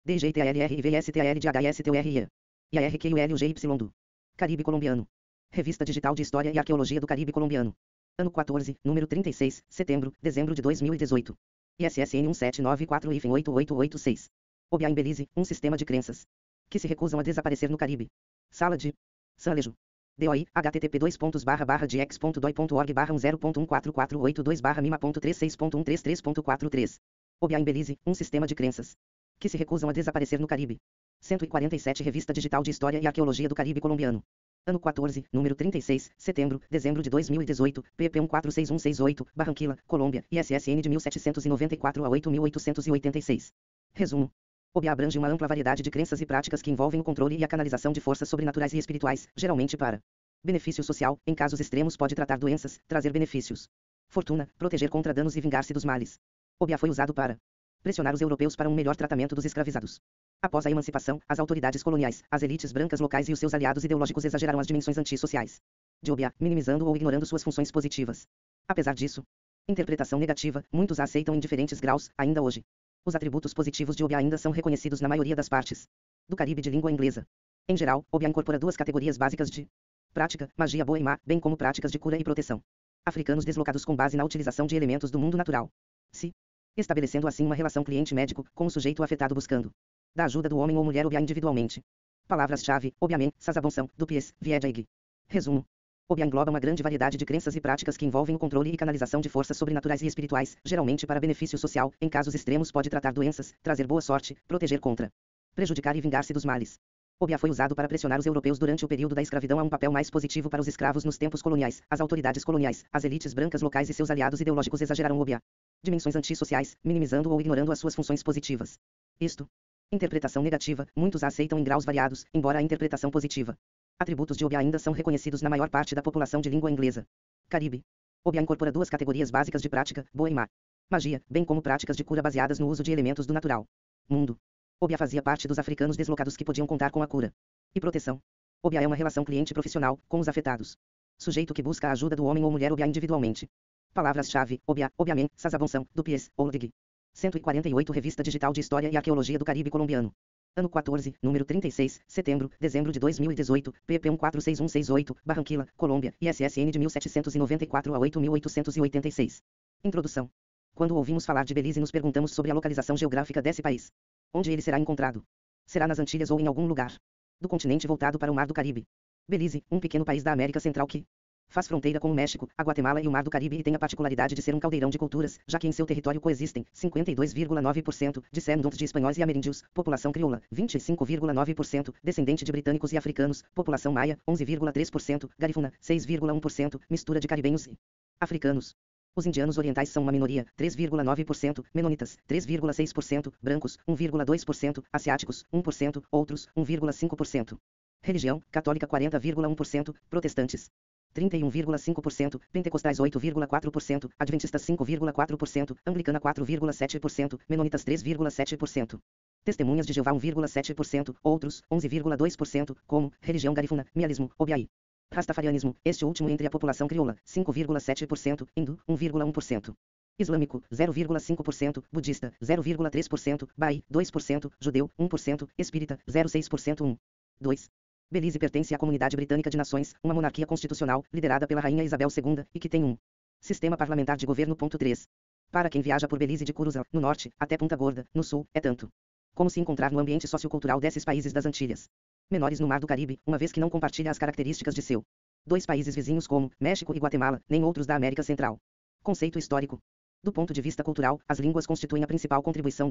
DGTLRIVSTLDHSTURE. IARQULGY do Caribe Colombiano. Revista Digital de História e Arqueologia do Caribe Colombiano. Ano 14, número 36, setembro, dezembro de 2018. ISSN 1794-8886. OBA em Belize, um sistema de crenças que se recusam a desaparecer no Caribe. Sala de Sanlejo. DOI, http://diex.doi.org/10.14482/mima.36.133.43. OBA em Belize, um sistema de crenças que se recusam a desaparecer no Caribe. 147 Revista Digital de História e Arqueologia do Caribe Colombiano. Ano 14, número 36, setembro, dezembro de 2018, pp 146168, Barranquilla, Colômbia, ISSN de 1794 a 8886. Resumo. OBA abrange uma ampla variedade de crenças e práticas que envolvem o controle e a canalização de forças sobrenaturais e espirituais, geralmente para benefício social, em casos extremos pode tratar doenças, trazer benefícios, fortuna, proteger contra danos e vingar-se dos males. OBA foi usado para pressionar os europeus para um melhor tratamento dos escravizados. Após a emancipação, as autoridades coloniais, as elites brancas locais e os seus aliados ideológicos exageraram as dimensões antissociais de OBA, minimizando ou ignorando suas funções positivas. Apesar disso, interpretação negativa, muitos a aceitam em diferentes graus, ainda hoje. Os atributos positivos de OBA ainda são reconhecidos na maioria das partes do Caribe de língua inglesa. Em geral, OBA incorpora duas categorias básicas de prática, magia boa e má, bem como práticas de cura e proteção. Africanos deslocados com base na utilização de elementos do mundo natural. Se estabelecendo assim uma relação cliente-médico, com o sujeito afetado buscando da ajuda do homem ou mulher OBA individualmente. Palavras-chave, OBAmen, Sazabonção, Dupies, Viedjaig. Resumo. OBA engloba uma grande variedade de crenças e práticas que envolvem o controle e canalização de forças sobrenaturais e espirituais, geralmente para benefício social, em casos extremos pode tratar doenças, trazer boa sorte, proteger contra, prejudicar e vingar-se dos males. OBA foi usado para pressionar os europeus durante o período da escravidão a um papel mais positivo para os escravos nos tempos coloniais. As autoridades coloniais, as elites brancas locais e seus aliados ideológicos exageraram o OBA. Dimensões antissociais, minimizando ou ignorando as suas funções positivas. Isto. Interpretação negativa, muitos a aceitam em graus variados, embora a interpretação positiva. Atributos de OBA ainda são reconhecidos na maior parte da população de língua inglesa. Caribe. OBA incorpora duas categorias básicas de prática, boa e má. Magia, bem como práticas de cura baseadas no uso de elementos do natural. Mundo. OBA fazia parte dos africanos deslocados que podiam contar com a cura e proteção. OBA é uma relação cliente-profissional, com os afetados. Sujeito que busca a ajuda do homem ou mulher OBA individualmente. Palavras-chave, OBA, OBAmen, Sazabonção, Dupies, Oldeg. 148 Revista Digital de História e Arqueologia do Caribe Colombiano. Ano 14, número 36, setembro, dezembro de 2018, pp 146168, Barranquilla, Colômbia, ISSN de 1794 a 8886. Introdução. Quando ouvimos falar de Belize nos perguntamos sobre a localização geográfica desse país. Onde ele será encontrado? Será nas Antilhas ou em algum lugar do continente voltado para o Mar do Caribe? Belize, um pequeno país da América Central que faz fronteira com o México, a Guatemala e o Mar do Caribe e tem a particularidade de ser um caldeirão de culturas, já que em seu território coexistem 52,9% descendentes de espanhóis e ameríndios, população crioula, 25,9%, descendente de britânicos e africanos, população maia, 11,3%, garifuna, 6,1%, mistura de caribenhos e africanos. Os indianos orientais são uma minoria, 3,9%, menonitas, 3,6%, brancos, 1,2%, asiáticos, 1%, outros, 1,5%. Religião, católica 40,1%, protestantes 31,5%, pentecostais 8,4%, adventistas 5,4%, anglicana 4,7%, menonitas 3,7%. Testemunhas de Jeová 1,7%, outros, 11,2%, como, religião garifuna, mialismo, obiai. Rastafarianismo, este último entre a população crioula, 5,7%, hindu, 1,1%. Islâmico, 0,5%, budista, 0,3%, Baí, 2%, judeu, 1%, espírita, 0,6%, 1. 2. Belize pertence à Comunidade Britânica de Nações, uma monarquia constitucional, liderada pela Rainha Isabel II, e que tem um sistema parlamentar de governo. 3. Para quem viaja por Belize de Curaçao, no norte, até Punta Gorda, no sul, é tanto como se encontrar no ambiente sociocultural desses países das Antilhas menores no Mar do Caribe, uma vez que não compartilha as características de seu dois países vizinhos como México e Guatemala, nem outros da América Central. Conceito histórico. Do ponto de vista cultural, as línguas constituem a principal contribuição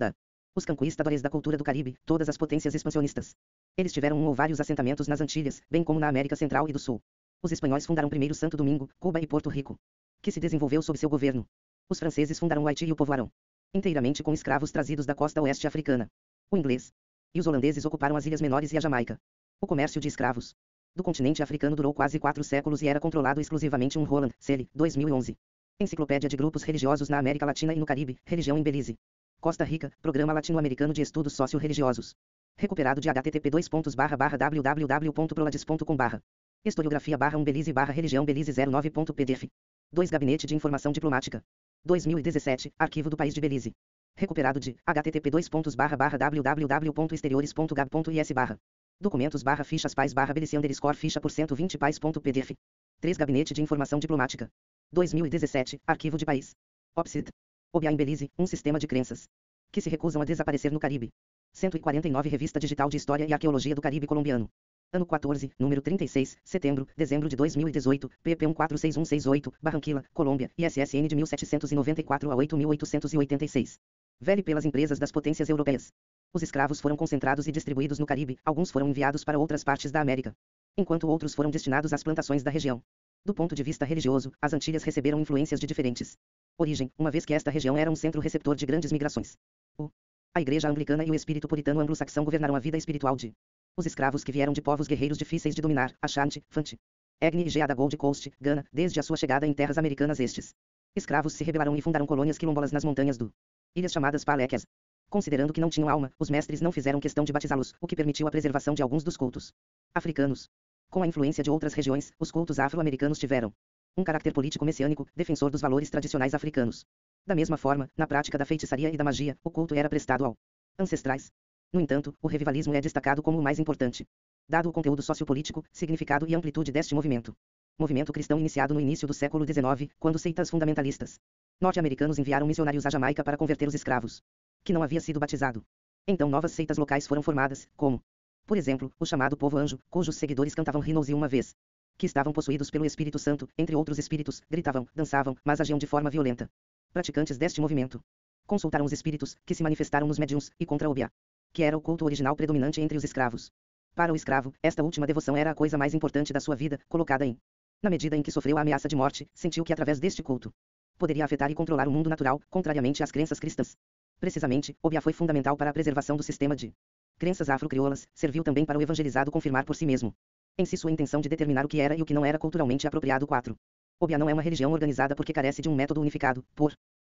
os conquistadores da cultura do Caribe, todas as potências expansionistas. Eles tiveram um ou vários assentamentos nas Antilhas, bem como na América Central e do Sul. Os espanhóis fundaram primeiro Santo Domingo, Cuba e Porto Rico, que se desenvolveu sob seu governo. Os franceses fundaram o Haiti e o povoaram inteiramente com escravos trazidos da costa oeste africana. O inglês e os holandeses ocuparam as ilhas menores e a Jamaica. O comércio de escravos do continente africano durou quase 4 séculos e era controlado exclusivamente um Roland, Selle, 2011. Enciclopédia de grupos religiosos na América Latina e no Caribe, religião em Belize. Costa Rica, Programa Latino-Americano de Estudos Socio-Religiosos. Recuperado de http://www.prolades.com/. Historiografia Belize religião Belize 09.pdf. 2 Gabinete de Informação Diplomática. 2017, Arquivo do País de Belize. Recuperado de http://www.exteriores.gab.is/. Documentos/fichas pais/belician_ficha por 120 pais.pdf. 3 Gabinete de Informação Diplomática. 2017, Arquivo de País. OPCID. OBA em Belize, um sistema de crenças que se recusam a desaparecer no Caribe. 149 Revista Digital de História e Arqueologia do Caribe Colombiano. Ano 14, número 36, setembro, dezembro de 2018, pp 146168, Barranquilla, Colômbia, ISSN de 1794 a 8886. Vele pelas empresas das potências europeias. Os escravos foram concentrados e distribuídos no Caribe, alguns foram enviados para outras partes da América, enquanto outros foram destinados às plantações da região. Do ponto de vista religioso, as Antilhas receberam influências de diferentes origem, uma vez que esta região era um centro receptor de grandes migrações. A Igreja Anglicana e o espírito puritano anglo-saxão governaram a vida espiritual de os escravos que vieram de povos guerreiros difíceis de dominar, Ashanti, Fanti, Agni e Gea da Gold Coast, Gana, desde a sua chegada em terras americanas estes escravos se rebelaram e fundaram colônias quilombolas nas montanhas do ilhas chamadas Paléquias. Considerando que não tinham alma, os mestres não fizeram questão de batizá-los, o que permitiu a preservação de alguns dos cultos africanos. Com a influência de outras regiões, os cultos afro-americanos tiveram um caráter político messiânico, defensor dos valores tradicionais africanos. Da mesma forma, na prática da feitiçaria e da magia, o culto era prestado ao ancestrais. No entanto, o revivalismo é destacado como o mais importante, dado o conteúdo sociopolítico, significado e amplitude deste movimento. Movimento cristão iniciado no início do século XIX, quando seitas fundamentalistas norte-americanos enviaram missionários à Jamaica para converter os escravos, que não havia sido batizado. Então novas seitas locais foram formadas, como, por exemplo, o chamado Povo Anjo, cujos seguidores cantavam hinos e uma vez que estavam possuídos pelo Espírito Santo, entre outros espíritos, gritavam, dançavam, mas agiam de forma violenta. Praticantes deste movimento consultaram os espíritos, que se manifestaram nos médiuns, e contra o Obeah, que era o culto original predominante entre os escravos. Para o escravo, esta última devoção era a coisa mais importante da sua vida, colocada em. Na medida em que sofreu a ameaça de morte, sentiu que através deste culto poderia afetar e controlar o mundo natural, contrariamente às crenças cristãs. Precisamente, Obeah foi fundamental para a preservação do sistema de crenças afro-crioulas, serviu também para o evangelizado confirmar por si mesmo em si sua intenção de determinar o que era e o que não era culturalmente apropriado. 4. Obeah não é uma religião organizada porque carece de um método unificado,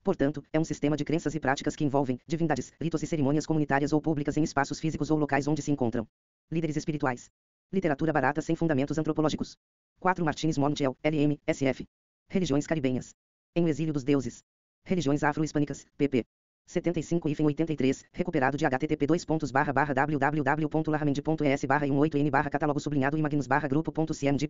portanto, é um sistema de crenças e práticas que envolvem divindades, ritos e cerimônias comunitárias ou públicas em espaços físicos ou locais onde se encontram líderes espirituais. Literatura barata sem fundamentos antropológicos. 4 Martins Montiel, LM, SF. Religiões caribenhas. Em o exílio dos deuses. Religiões afro-hispânicas, pp. 75-83, recuperado de http://www.larramendi.es/18n/catálogo sublinhado e magnus/grupo.cmd.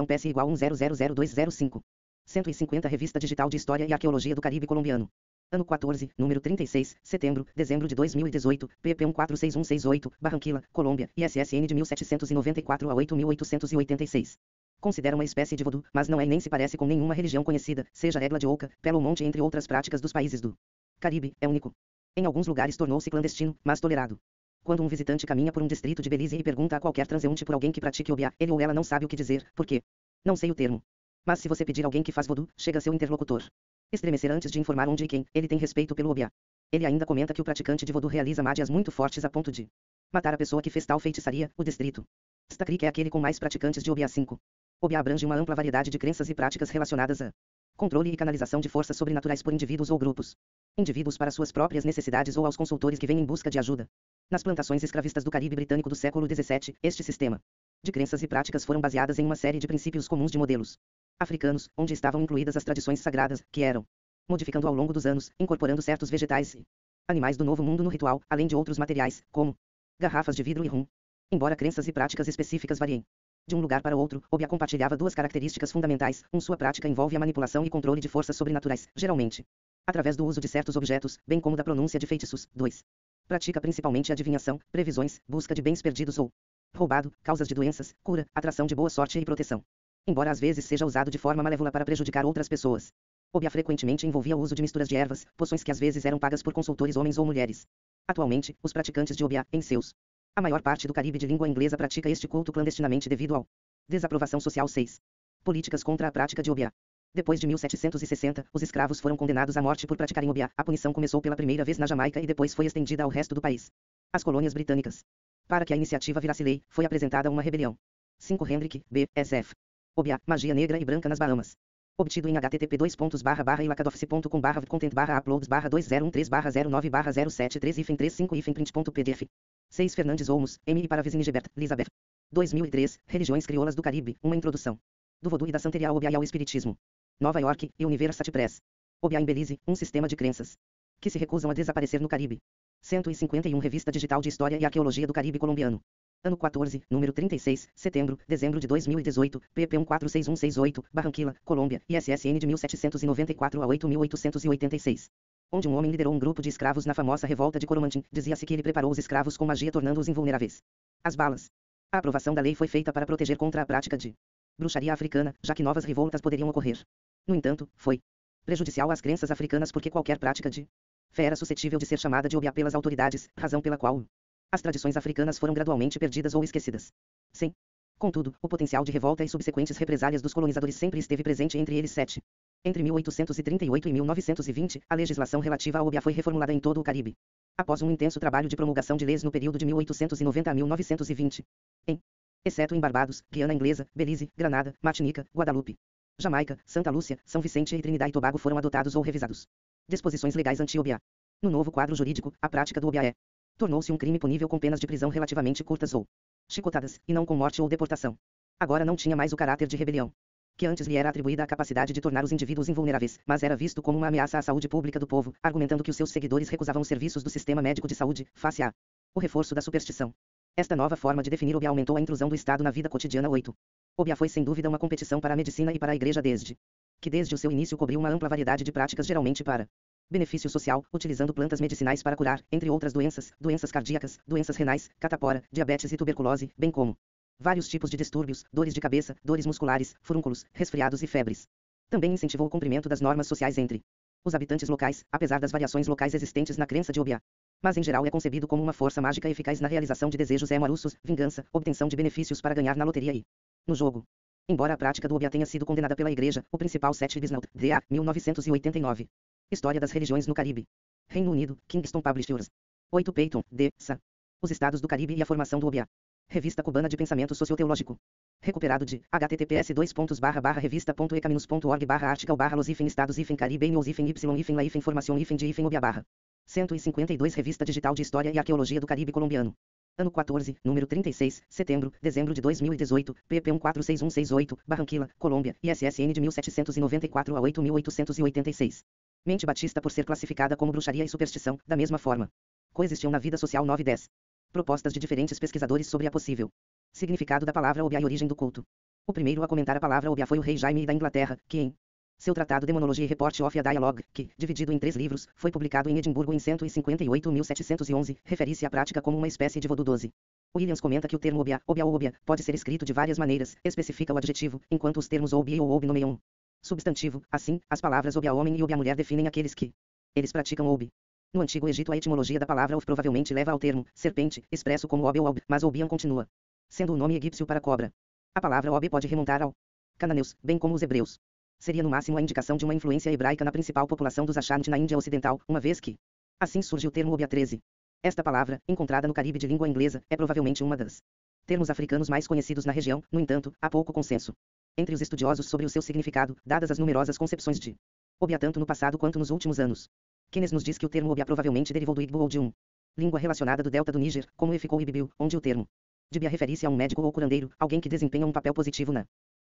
PS igual 100205. 150 Revista Digital de História e Arqueologia do Caribe Colombiano. Ano 14, número 36, setembro, dezembro de 2018, pp 146168, Barranquilla, Colômbia, ISSN de 1794 a 8886. Considera uma espécie de voodoo, mas não é e nem se parece com nenhuma religião conhecida, seja Egla de Ouca, Pelo Monte entre outras práticas dos países do Caribe, é único. Em alguns lugares tornou-se clandestino, mas tolerado. Quando um visitante caminha por um distrito de Belize e pergunta a qualquer transeunte por alguém que pratique Obeah, ele ou ela não sabe o que dizer, por quê? Não sei o termo. Mas se você pedir alguém que faz voodoo, chega seu interlocutor estremecer antes de informar onde e quem, ele tem respeito pelo Obeah. Ele ainda comenta que o praticante de voodoo realiza magias muito fortes a ponto de matar a pessoa que fez tal feitiçaria. O distrito Sta Creek é aquele com mais praticantes de Obeah. 5. Obeah abrange uma ampla variedade de crenças e práticas relacionadas a controle e canalização de forças sobrenaturais por indivíduos ou grupos. Indivíduos para suas próprias necessidades ou aos consultores que vêm em busca de ajuda. Nas plantações escravistas do Caribe britânico do século XVII, este sistema de crenças e práticas foram baseadas em uma série de princípios comuns de modelos africanos, onde estavam incluídas as tradições sagradas, que eram modificando ao longo dos anos, incorporando certos vegetais e animais do Novo Mundo no ritual, além de outros materiais, como garrafas de vidro e rum. Embora crenças e práticas específicas variem de um lugar para outro, Obeah compartilhava duas características fundamentais. Sua prática envolve a manipulação e controle de forças sobrenaturais, geralmente através do uso de certos objetos, bem como da pronúncia de feitiços. 2. Pratica principalmente adivinhação, previsões, busca de bens perdidos ou roubado, causas de doenças, cura, atração de boa sorte e proteção. Embora às vezes seja usado de forma malévola para prejudicar outras pessoas, Obeah frequentemente envolvia o uso de misturas de ervas, poções que às vezes eram pagas por consultores homens ou mulheres. Atualmente, os praticantes de Obeah, em seus a maior parte do Caribe de língua inglesa pratica este culto clandestinamente devido ao desaprovação social. 6. Políticas contra a prática de Obeah. Depois de 1760, os escravos foram condenados à morte por praticarem Obeah. A punição começou pela primeira vez na Jamaica e depois foi estendida ao resto do país. As colônias britânicas. Para que a iniciativa virasse lei, foi apresentada uma rebelião. 5 Hendrick, B. SF. Obeah, magia negra e branca nas Bahamas. Obtido em http://content/uploads/2013009/073-print.pdf. 6 Fernandes Olmos, M. para Vizinigibert, Elizabeth. 2003, Religiões Crioulas do Caribe, uma introdução. Do voodoo e da santeria ao Obeah e ao espiritismo. Nova York, University Press. Obeah em Belize, um sistema de crenças que se recusam a desaparecer no Caribe. 151 Revista Digital de História e Arqueologia do Caribe Colombiano. Ano 14, número 36, setembro, dezembro de 2018, pp 146168, Barranquilla, Colômbia, ISSN de 1794 a 8886. Onde um homem liderou um grupo de escravos na famosa revolta de Coromantin, dizia-se que ele preparou os escravos com magia tornando-os invulneráveis. As balas. A aprovação da lei foi feita para proteger contra a prática de bruxaria africana, já que novas revoltas poderiam ocorrer. No entanto, foi prejudicial às crenças africanas porque qualquer prática de fé era suscetível de ser chamada de obiá pelas autoridades, razão pela qual as tradições africanas foram gradualmente perdidas ou esquecidas. Sim. Contudo, o potencial de revolta e subsequentes represálias dos colonizadores sempre esteve presente entre eles. Entre 1838 e 1920, a legislação relativa ao obiá foi reformulada em todo o Caribe. Após um intenso trabalho de promulgação de leis no período de 1890 a 1920. Exceto em Barbados, Guiana Inglesa, Belize, Granada, Martinica, Guadalupe, Jamaica, Santa Lúcia, São Vicente e Trinidad e Tobago foram adotados ou revisados disposições legais anti-obiá. No novo quadro jurídico, a prática do obiá tornou-se um crime punível com penas de prisão relativamente curtas ou chicotadas, e não com morte ou deportação. Agora não tinha mais o caráter de rebelião, que antes lhe era atribuída a capacidade de tornar os indivíduos invulneráveis, mas era visto como uma ameaça à saúde pública do povo, argumentando que os seus seguidores recusavam os serviços do sistema médico de saúde, face a o reforço da superstição. Esta nova forma de definir obiá aumentou a intrusão do Estado na vida cotidiana. 8. Obiá foi sem dúvida uma competição para a medicina e para a igreja desde o seu início cobriu uma ampla variedade de práticas geralmente para benefício social, utilizando plantas medicinais para curar, entre outras doenças cardíacas, doenças renais, catapora, diabetes e tuberculose, bem como vários tipos de distúrbios, dores de cabeça, dores musculares, furúnculos, resfriados e febres. Também incentivou o cumprimento das normas sociais entre os habitantes locais, apesar das variações locais existentes na crença de obiá. Mas em geral é concebido como uma força mágica eficaz na realização de desejos amorosos, vingança, obtenção de benefícios para ganhar na loteria e no jogo. Embora a prática do obiá tenha sido condenada pela Igreja, o principal Seth Bisnout, D.A., 1989. História das religiões no Caribe. Reino Unido, Kingston Publishers. 8 Peyton, D. Sa. Os Estados do Caribe e a formação do obiá. Revista Cubana de Pensamento Socioteológico. Recuperado de https://revista.ecaminos.org/article/los Estados Caribe News y la informação de obiá 152 Revista Digital de História e Arqueologia do Caribe Colombiano. Ano 14, número 36, setembro, dezembro de 2018, pp 146168, Barranquilla, Colômbia, ISSN de 1794 a 8886. Mente Batista por ser classificada como bruxaria e superstição, da mesma forma. Coexistiam na vida social 9-10. Propostas de diferentes pesquisadores sobre a possível significado da palavra obiá e origem do culto. O primeiro a comentar a palavra obiá foi o rei Jaime da Inglaterra, que em seu tratado Demonology Report of a Dialogue, que, dividido em 3 livros, foi publicado em Edimburgo em 158.711, refere-se à prática como uma espécie de vodú 12. Williams comenta que o termo obiá ou obiá pode ser escrito de várias maneiras, especifica o adjetivo, enquanto os termos obi ou obi nomeiam um substantivo. Assim, as palavras obiá homem e obiá mulher definem aqueles que eles praticam obi. No Antigo Egito a etimologia da palavra of provavelmente leva ao termo serpente, expresso como obi ou ob, mas obian continua sendo o nome egípcio para cobra. A palavra obi pode remontar ao cananeus, bem como os hebreus. Seria no máximo a indicação de uma influência hebraica na principal população dos Ashanti na Índia Ocidental, uma vez que assim surge o termo obiá 13. Esta palavra, encontrada no Caribe de língua inglesa, é provavelmente uma das termos africanos mais conhecidos na região. No entanto, há pouco consenso entre os estudiosos sobre o seu significado, dadas as numerosas concepções de obiá tanto no passado quanto nos últimos anos. Keynes nos diz que o termo obiá provavelmente derivou do Igbo ou de língua relacionada do delta do Níger, como Eficou Ibibiu, onde o termo Dibia refere-se a um médico ou curandeiro, alguém que desempenha um papel positivo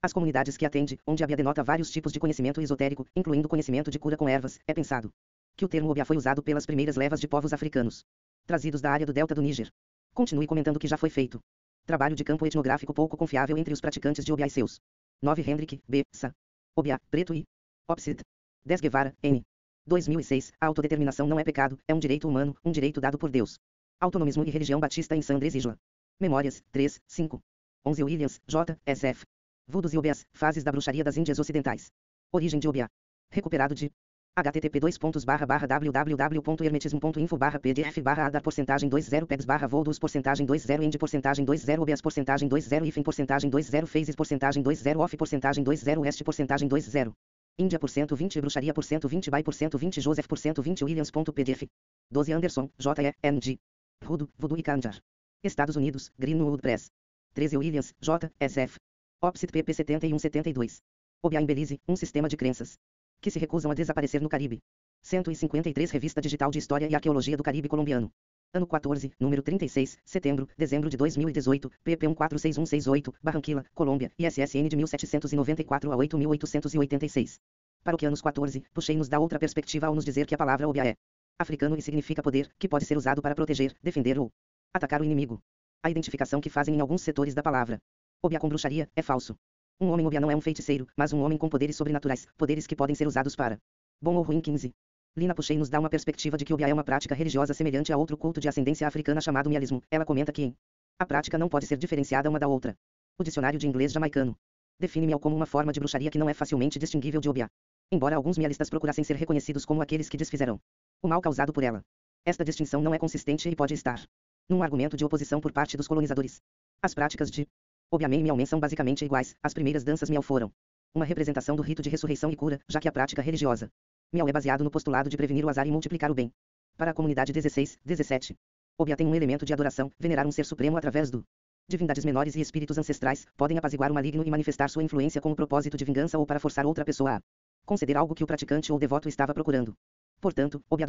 as comunidades que atende, onde Abia denota vários tipos de conhecimento esotérico, incluindo conhecimento de cura com ervas. É pensado que o termo obiá foi usado pelas primeiras levas de povos africanos trazidos da área do delta do Níger. Continue comentando que já foi feito trabalho de campo etnográfico pouco confiável entre os praticantes de obiá e seus 9 Hendrik, B. Sa. Obiá, preto e Opsit. 10 Guevara, N. 2006. A autodeterminação não é pecado, é um direito humano, um direito dado por Deus. Autonomismo e religião batista em Sandres Isla. Memórias, 3, 5. 11 Williams, J. S. F. Voodoos e obiás, fases da bruxaria das Índias Ocidentais. Origem de obiá. Recuperado de http://www.hermetismo.info/pdf/adar porcentagem 20 pegs /voodoos porcentagem 20 end porcentagem 20 obiás porcentagem 20 hífen porcentagem 20 phases porcentagem 20 off porcentagem 20 west porcentagem 20 Índia por 120 bruxaria por 120 by por 120 Joseph por 120 Williams.pdf 12 Anderson, J. E. N. G. Rudo, Voodoo e Kanjar. Estados Unidos, Greenwood Press. 13 Williams, J. S. F. Opsit pp 7172. Obiá em Belize, um sistema de crenças que se recusam a desaparecer no Caribe. 153 Revista Digital de História e Arqueologia do Caribe Colombiano. Ano 14, número 36, setembro, dezembro de 2018, pp 146168, Barranquilla, Colômbia, ISSN de 1794 a 8886. Paroquianos 14, puxei-nos da outra perspectiva ao nos dizer que a palavra obiá é Africano e significa poder, que pode ser usado para proteger, defender ou atacar o inimigo. A identificação que fazem em alguns setores da palavra Obiá com bruxaria é falso. Um homem Obiá não é um feiticeiro, mas um homem com poderes sobrenaturais, poderes que podem ser usados para bom ou ruim. 15. Lina Puxei nos dá uma perspectiva de que Obiá é uma prática religiosa semelhante a outro culto de ascendência africana chamado mialismo. Ela comenta que a prática não pode ser diferenciada uma da outra. O dicionário de inglês jamaicano define mial como uma forma de bruxaria que não é facilmente distinguível de Obiá. Embora alguns mialistas procurassem ser reconhecidos como aqueles que desfizeram o mal causado por ela, esta distinção não é consistente e pode estar num argumento de oposição por parte dos colonizadores. As práticas de Obiamé e Miaumen são basicamente iguais. As primeiras danças Miau foram uma representação do rito de ressurreição e cura, já que a prática religiosa Miau é baseado no postulado de prevenir o azar e multiplicar o bem. Para a comunidade 16, 17. Obiá tem um elemento de adoração, venerar um ser supremo através do divindades menores e espíritos ancestrais, podem apaziguar o maligno e manifestar sua influência com o propósito de vingança ou para forçar outra pessoa a conceder algo que o praticante ou devoto estava procurando. Portanto, Obiá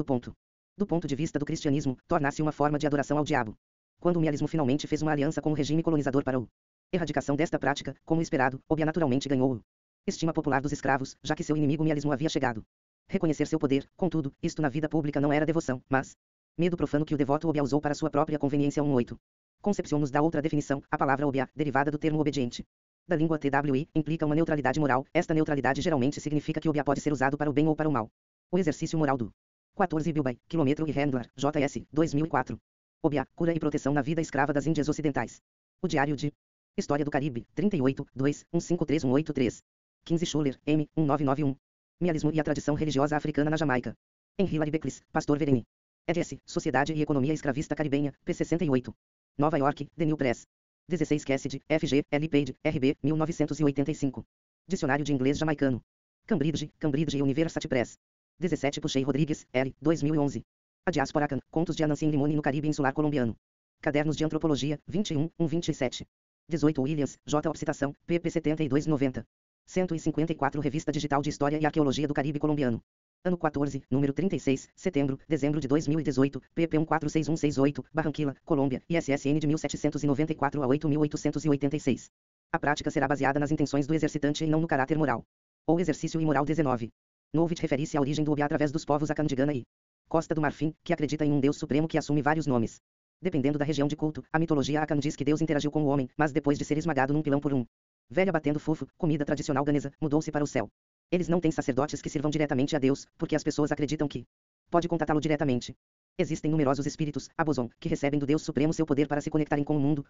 do ponto de vista do cristianismo, torna-se uma forma de adoração ao diabo. Quando o mialismo finalmente fez uma aliança com o regime colonizador para o erradicação desta prática, como esperado, Obiá naturalmente ganhou estima popular dos escravos, já que seu inimigo mialismo havia chegado. Reconhecer seu poder, contudo, isto na vida pública não era devoção, mas medo profano que o devoto Obiá usou para sua própria conveniência. 18. Concepción nos dá outra definição, a palavra Obiá, derivada do termo obediente. Da língua TWI, implica uma neutralidade moral, esta neutralidade geralmente significa que Obiá pode ser usado para o bem ou para o mal. O exercício moral do 14 Bilbay, quilômetro e Handler, JS, 2004. Obiá, cura e proteção na vida escrava das Índias Ocidentais. O Diário de História do Caribe, 38, 2, 153-183. 15 Schuller, M, 1991. Mialismo e a tradição religiosa africana na Jamaica. Em Hilary Beckles, Pastor Vereni. Eds, Sociedade e Economia Escravista Caribenha, p. 68. Nova York, The New Press. 16 Cassidy, FG, L. Page, RB, 1985. Dicionário de Inglês Jamaicano. Cambridge, Cambridge University Press. 17 Puxei Rodrigues, L. 2011. A Diáspora Akan, Contos de Anansi Limoni no Caribe Insular Colombiano. Cadernos de Antropologia, 21, 127. 18 Williams, J. Obcitação, pp. 7290. 154 Revista Digital de História e Arqueologia do Caribe Colombiano. Ano 14, número 36, setembro, dezembro de 2018, pp. 146168, Barranquilla, Colômbia, ISSN de 1794 a 8886. A prática será baseada nas intenções do exercitante e não no caráter moral. Ou exercício imoral. 19. Novit refere-se à origem do Obiá através dos povos Akan de Gana e Costa do Marfim, que acredita em um Deus supremo que assume vários nomes. Dependendo da região de culto, a mitologia Akan diz que Deus interagiu com o homem, mas depois de ser esmagado num pilão por um velha batendo fufo, comida tradicional ganesa, mudou-se para o céu. Eles não têm sacerdotes que sirvam diretamente a Deus, porque as pessoas acreditam que pode contatá-lo diretamente. Existem numerosos espíritos, Abozon, que recebem do Deus Supremo seu poder para se conectarem com o mundo,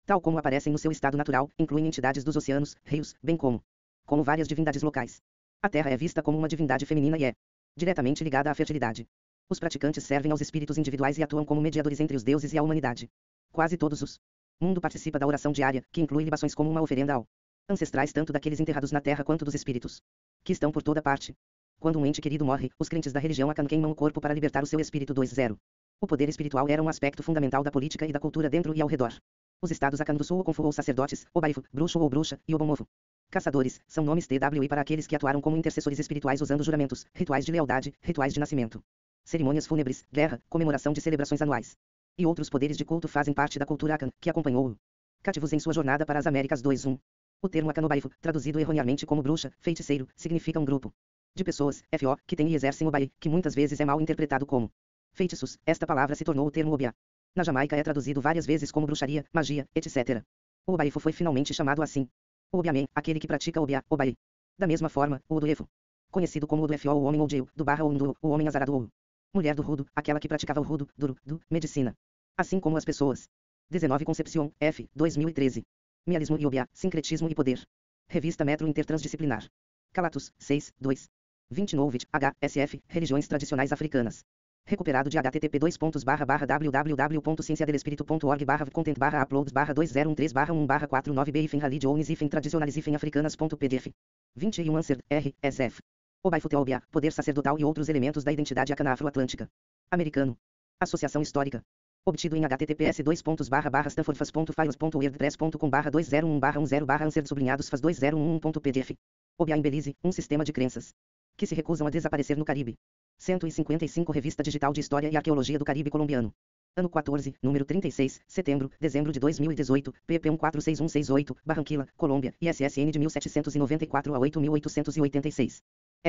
tal como aparecem no seu estado natural, incluem entidades dos oceanos, rios, bem como várias divindades locais. A Terra é vista como uma divindade feminina e é diretamente ligada à fertilidade. Os praticantes servem aos espíritos individuais e atuam como mediadores entre os deuses e a humanidade. Quase todos os mundo participa da oração diária, que inclui libações como uma oferenda ao ancestrais tanto daqueles enterrados na terra quanto dos espíritos que estão por toda parte. Quando um ente querido morre, os crentes da religião Akan queimam o corpo para libertar o seu espírito. 20. O poder espiritual era um aspecto fundamental da política e da cultura dentro e ao redor. Os estados Akan do Sul o Confu ou sacerdotes, o Baifu, bruxo ou bruxa, e o Bomovo. Caçadores, são nomes TWI para aqueles que atuaram como intercessores espirituais usando juramentos, rituais de lealdade, rituais de nascimento, cerimônias fúnebres, guerra, comemoração de celebrações anuais. E outros poderes de culto fazem parte da cultura Akan, que acompanhou cativos em sua jornada para as Américas. 21. O termo Akanobaifu, traduzido erroneamente como bruxa, feiticeiro, significa um grupo de pessoas, FO, que têm e exercem o Bai, que muitas vezes é mal interpretado como feitiços. Esta palavra se tornou o termo Obiá. Na Jamaica é traduzido várias vezes como bruxaria, magia, etc. O Obaifu foi finalmente chamado assim. O Obiamé, aquele que pratica Obiá, Obai. Da mesma forma, o Odoevo, conhecido como o do FO, o homem ou Jeu, do barra ou Ndu, o homem azarado ou mulher do rudo, aquela que praticava o rudo, duro, do, medicina. Assim como as pessoas. 19 Concepción, F, 2013. Mialismo e Obiá, sincretismo e poder. Revista Metro Intertransdisciplinar. Calatus, 6, 2. 20 Novit, H, SF, Religiões Tradicionais Africanas. Recuperado de http://www.cienciadelespirito.org/content/uploads/2013/1-barra4 9b-content/dois013/1-content/barra 21 Answer, R, SF. Obaifu Obiá, poder sacerdotal e outros elementos da identidade Akan afro-atlântica. Americano. Associação Histórica. Obtido em https://stanfordfas.files.wordpress.com/201/10/answer_fas201.pdf. Obiá em Belize, um sistema de crenças que se recusam a desaparecer no Caribe. 155 Revista Digital de História e Arqueologia do Caribe Colombiano. Ano 14, número 36, setembro, dezembro de 2018, pp. 146168, Barranquilla, Colômbia, ISSN de 1794 a 8886.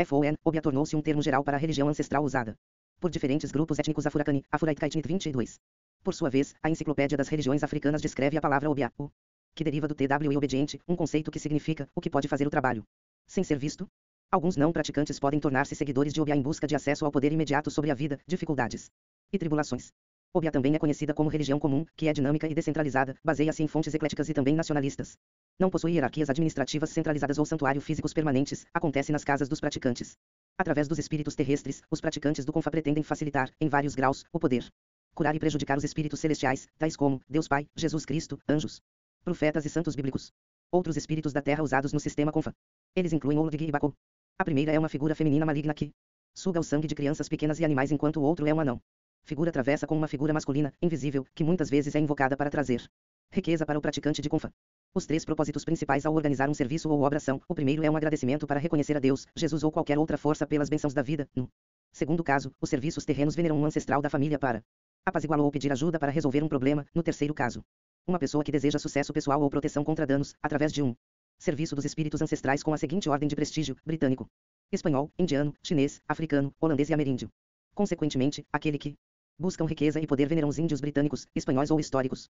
FON, Obiá tornou-se um termo geral para a religião ancestral usada por diferentes grupos étnicos Afuracani, Afuraitkaitnit 22. Por sua vez, a Enciclopédia das Religiões Africanas descreve a palavra Obiá, o, que deriva do TW e obediente, um conceito que significa o que pode fazer o trabalho sem ser visto. Alguns não praticantes podem tornar-se seguidores de Obiá em busca de acesso ao poder imediato sobre a vida, dificuldades e tribulações. Obiá também é conhecida como religião comum, que é dinâmica e descentralizada, baseia-se em fontes ecléticas e também nacionalistas. Não possui hierarquias administrativas centralizadas ou santuário físicos permanentes, acontece nas casas dos praticantes. Através dos espíritos terrestres, os praticantes do Confa pretendem facilitar, em vários graus, o poder curar e prejudicar os espíritos celestiais, tais como Deus Pai, Jesus Cristo, anjos, profetas e santos bíblicos. Outros espíritos da Terra usados no sistema Confa. Eles incluem Olodigi e Baco. A primeira é uma figura feminina maligna que suga o sangue de crianças pequenas e animais, enquanto o outro é um anão. Figura travessa com uma figura masculina, invisível, que muitas vezes é invocada para trazer riqueza para o praticante de Confa. Os três propósitos principais ao organizar um serviço ou obra são: o primeiro é um agradecimento para reconhecer a Deus, Jesus ou qualquer outra força pelas bênçãos da vida. No segundo caso, os serviços terrenos veneram um ancestral da família para apaziguá-lo ou pedir ajuda para resolver um problema. No terceiro caso, uma pessoa que deseja sucesso pessoal ou proteção contra danos, através de um serviço dos espíritos ancestrais com a seguinte ordem de prestígio: britânico, espanhol, indiano, chinês, africano, holandês e ameríndio. Consequentemente, aquele que buscam riqueza e poder veneram os índios britânicos, espanhóis ou históricos.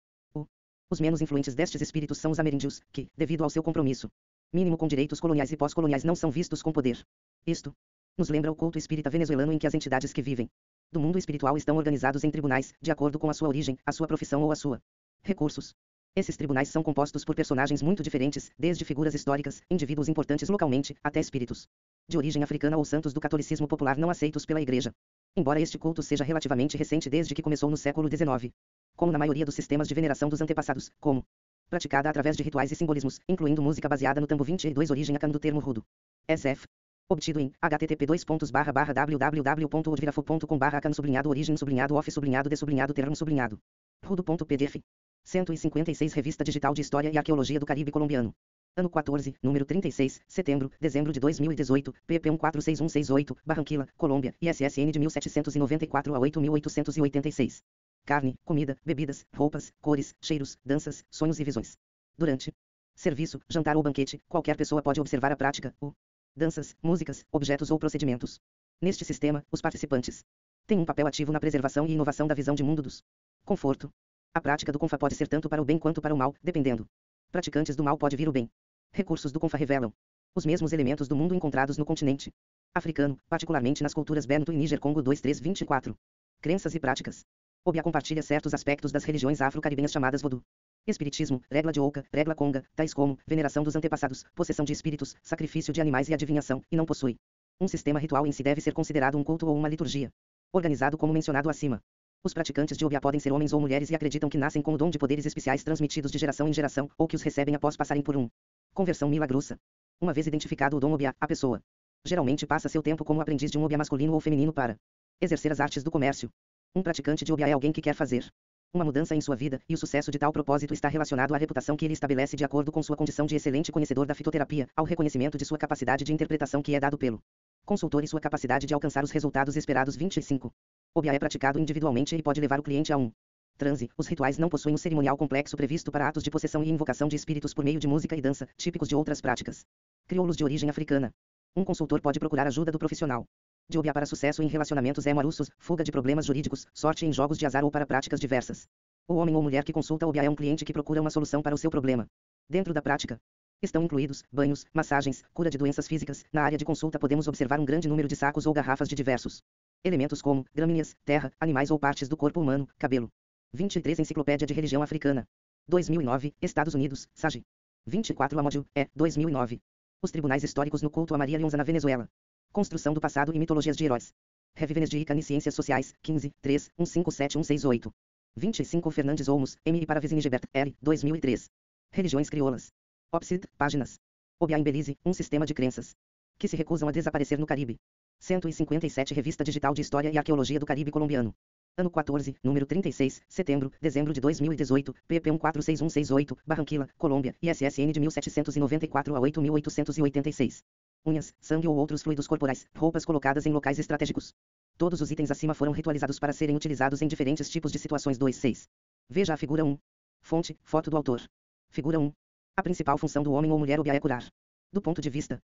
Os menos influentes destes espíritos são os ameríndios, que, devido ao seu compromisso mínimo com direitos coloniais e pós-coloniais, não são vistos com poder. Isto nos lembra o culto espírita venezuelano, em que as entidades que vivem do mundo espiritual estão organizados em tribunais, de acordo com a sua origem, a sua profissão ou a sua recursos. Esses tribunais são compostos por personagens muito diferentes, desde figuras históricas, indivíduos importantes localmente, até espíritos de origem africana ou santos do catolicismo popular não aceitos pela Igreja. Embora este culto seja relativamente recente, desde que começou no século XIX, como na maioria dos sistemas de veneração dos antepassados, como praticada através de rituais e simbolismos, incluindo música baseada no tambo 22, origem acano do termo rudo. SF. Obtido em http://www.odgrafo.com/acano_origem_off_de termo_de rudo.pdf 156 Revista Digital de História e Arqueologia do Caribe Colombiano. Ano 14, número 36, setembro, dezembro de 2018, pp 146168, Barranquilla, Colômbia, ISSN de 1794 a 8886. Carne, comida, bebidas, roupas, cores, cheiros, danças, sonhos e visões. Durante serviço, jantar ou banquete, qualquer pessoa pode observar a prática, danças, músicas, objetos ou procedimentos. Neste sistema, os participantes têm um papel ativo na preservação e inovação da visão de mundo dos conforto. A prática do Confa pode ser tanto para o bem quanto para o mal, dependendo. Praticantes do mal pode vir o bem. Recursos do Confa revelam os mesmos elementos do mundo encontrados no continente africano, particularmente nas culturas Bantu e Níger-Congo 2324. Crenças e práticas. Obiá compartilha certos aspectos das religiões afro-caribenhas chamadas Vodou. Espiritismo, regla de Ouka, regla Conga, tais como veneração dos antepassados, possessão de espíritos, sacrifício de animais e adivinhação, e não possui um sistema ritual em si. Deve ser considerado um culto ou uma liturgia, organizado como mencionado acima. Os praticantes de Obiá podem ser homens ou mulheres e acreditam que nascem com o dom de poderes especiais transmitidos de geração em geração, ou que os recebem após passarem por conversão milagrosa. Uma vez identificado o dom Obiá, a pessoa geralmente passa seu tempo como aprendiz de um Obiá masculino ou feminino para exercer as artes do comércio. Um praticante de Obiá é alguém que quer fazer uma mudança em sua vida, e o sucesso de tal propósito está relacionado à reputação que ele estabelece de acordo com sua condição de excelente conhecedor da fitoterapia, ao reconhecimento de sua capacidade de interpretação que é dado pelo consultor e sua capacidade de alcançar os resultados esperados. 25. Obiá é praticado individualmente e pode levar o cliente a transe. Os rituais não possuem um cerimonial complexo previsto para atos de possessão e invocação de espíritos por meio de música e dança, típicos de outras práticas. Crioulos de origem africana. Um consultor pode procurar ajuda do profissional de Obiá para sucesso em relacionamentos amorosos, fuga de problemas jurídicos, sorte em jogos de azar ou para práticas diversas. O homem ou mulher que consulta Obiá é um cliente que procura uma solução para o seu problema. Dentro da prática estão incluídos banhos, massagens, cura de doenças físicas. Na área de consulta podemos observar um grande número de sacos ou garrafas de diversos elementos como gramíneas, terra, animais ou partes do corpo humano, cabelo. 23 Enciclopédia de Religião Africana. 2009, Estados Unidos, Sage. 24 Amódio, 2009. Os tribunais históricos no culto a Maria Leonza na Venezuela. Construção do passado e mitologias de heróis. Revivenes de Icani Ciências Sociais, 15, 3, 157168. 25 Fernandes Olmos, M. para Vizinho Gebert, R. 2003. Religiões crioulas. Opsid, páginas. Obiá em Belize, um sistema de crenças que se recusam a desaparecer no Caribe. 157 Revista Digital de História e Arqueologia do Caribe Colombiano. Ano 14, número 36, setembro, dezembro de 2018, pp 146168, Barranquilla, Colômbia, ISSN de 1794 a 8886. Unhas, sangue ou outros fluidos corporais, roupas colocadas em locais estratégicos. Todos os itens acima foram ritualizados para serem utilizados em diferentes tipos de situações. 2.6. Veja a figura 1. Fonte, foto do autor. Figura 1. A principal função do homem ou mulher Obiá é curar. Do ponto de vista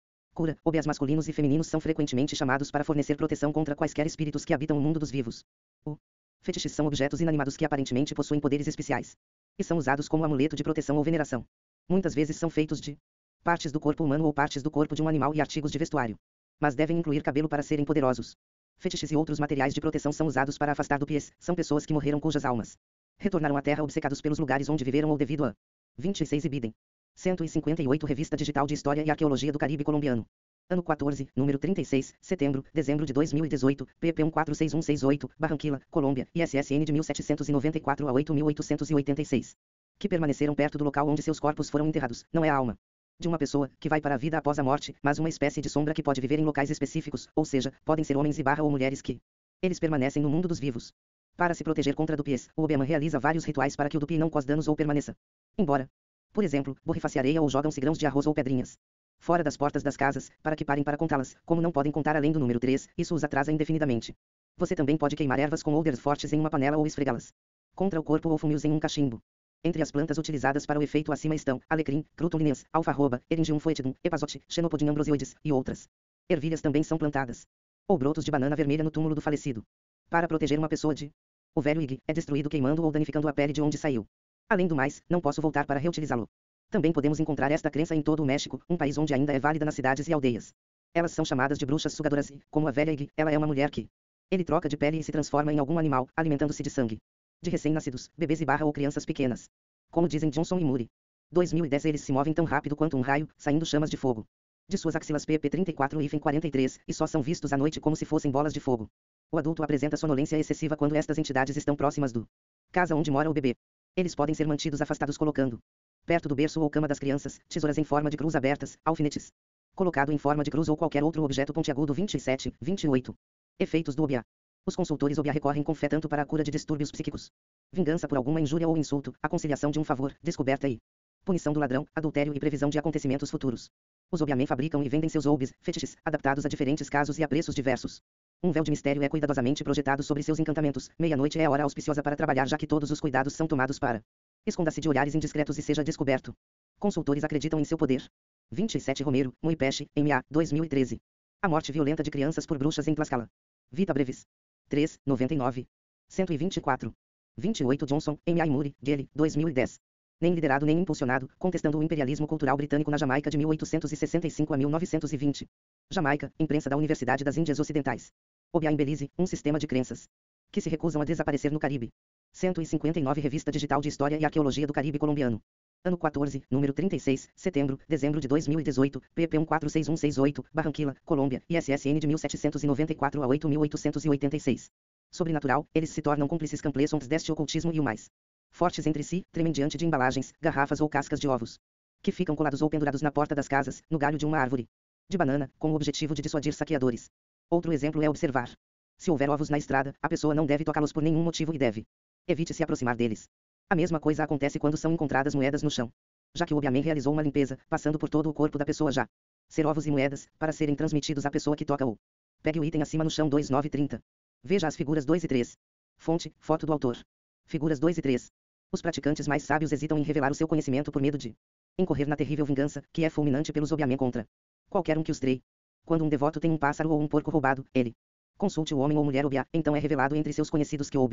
Cura. Obias masculinos e femininos são frequentemente chamados para fornecer proteção contra quaisquer espíritos que habitam o mundo dos vivos. O fetiches são objetos inanimados que aparentemente possuem poderes especiais. E são usados como amuleto de proteção ou veneração. Muitas vezes são feitos de partes do corpo humano ou partes do corpo de um animal e artigos de vestuário. Mas devem incluir cabelo para serem poderosos. Fetiches e outros materiais de proteção são usados para afastar do pies. São pessoas que morreram cujas almas retornaram à terra obcecados pelos lugares onde viveram ou devido a 26 Ibidem. 158 Revista Digital de História e Arqueologia do Caribe Colombiano. Ano 14, número 36, setembro, dezembro de 2018, pp 146168, Barranquilla, Colômbia, ISSN de 1794 a 8886. Que permaneceram perto do local onde seus corpos foram enterrados. Não é a alma de uma pessoa que vai para a vida após a morte, mas uma espécie de sombra que pode viver em locais específicos, ou seja, podem ser homens ou mulheres que eles permanecem no mundo dos vivos. Para se proteger contra dupies, o Obiaman realiza vários rituais para que o dupi não cause danos ou permaneça embora. Por exemplo, borrifa-se areia ou jogam-se grãos de arroz ou pedrinhas fora das portas das casas, para que parem para contá-las. Como não podem contar além do número 3, isso os atrasa indefinidamente. Você também pode queimar ervas com odores fortes em uma panela ou esfregá-las contra o corpo ou fumi-los em um cachimbo. Entre as plantas utilizadas para o efeito acima estão alecrim, crutulíneas, alfarroba, eringium foetidum, epazote, xenopodium ambrosioides, e outras. Ervilhas também são plantadas. Ou brotos de banana vermelha no túmulo do falecido. Para proteger uma pessoa de o velho ig é destruído queimando ou danificando a pele de onde saiu. Além do mais, não posso voltar para reutilizá-lo. Também podemos encontrar esta crença em todo o México, um país onde ainda é válida nas cidades e aldeias. Elas são chamadas de bruxas sugadoras e, como a velha ig, ela é uma mulher que ele troca de pele e se transforma em algum animal, alimentando-se de sangue de recém-nascidos, bebês ou crianças pequenas. Como dizem Johnson e Moore. 2010 eles se movem tão rápido quanto um raio, saindo chamas de fogo de suas axilas pp 34 e 43, e só são vistos à noite como se fossem bolas de fogo. O adulto apresenta sonolência excessiva quando estas entidades estão próximas do casa onde mora o bebê. Eles podem ser mantidos afastados colocando perto do berço ou cama das crianças, tesouras em forma de cruz abertas, alfinetes colocado em forma de cruz ou qualquer outro objeto pontiagudo. 27, 28. Efeitos do Obiá. Os consultores Obiá recorrem com fé tanto para a cura de distúrbios psíquicos, vingança por alguma injúria ou insulto, a conciliação de um favor, descoberta e punição do ladrão, adultério e previsão de acontecimentos futuros. Os Obiamen fabricam e vendem seus oubis, fetiches, adaptados a diferentes casos e a preços diversos. Um véu de mistério é cuidadosamente projetado sobre seus encantamentos. Meia-noite é a hora auspiciosa para trabalhar, já que todos os cuidados são tomados para esconda-se de olhares indiscretos e seja descoberto. Consultores acreditam em seu poder. 27 Romero, Muipeche, M.A., 2013. A morte violenta de crianças por bruxas em Tlaxcala. Vita Brevis. 3, 99. 124. 28 Johnson, M.A. e Moore, Gale, 2010. Nem liderado nem impulsionado, contestando o imperialismo cultural britânico na Jamaica de 1865 a 1920. Jamaica, imprensa da Universidade das Índias Ocidentais. Obiá em Belize, um sistema de crenças que se recusam a desaparecer no Caribe. 159 Revista Digital de História e Arqueologia do Caribe Colombiano. Ano 14, número 36, setembro, dezembro de 2018, pp 146168, Barranquilla, Colômbia, ISSN de 1794 a 8886. Sobrenatural, eles se tornam cúmplices camplesons deste ocultismo e o mais fortes entre si, tremem diante de embalagens, garrafas ou cascas de ovos que ficam colados ou pendurados na porta das casas, no galho de uma árvore de banana, com o objetivo de dissuadir saqueadores. Outro exemplo é observar. Se houver ovos na estrada, a pessoa não deve tocá-los por nenhum motivo e deve evite se aproximar deles. A mesma coisa acontece quando são encontradas moedas no chão. Já que o Obiamen realizou uma limpeza, passando por todo o corpo da pessoa já ser ovos e moedas, para serem transmitidos à pessoa que toca ou pegue o item acima no chão. 2930. Veja as figuras 2 e 3. Fonte, foto do autor. Figuras 2 e 3. Os praticantes mais sábios hesitam em revelar o seu conhecimento por medo de incorrer na terrível vingança, que é fulminante pelos Obiamen contra qualquer um que os treie. Quando um devoto tem um pássaro ou um porco roubado, ele consulte o homem ou mulher Obiá, então é revelado entre seus conhecidos que o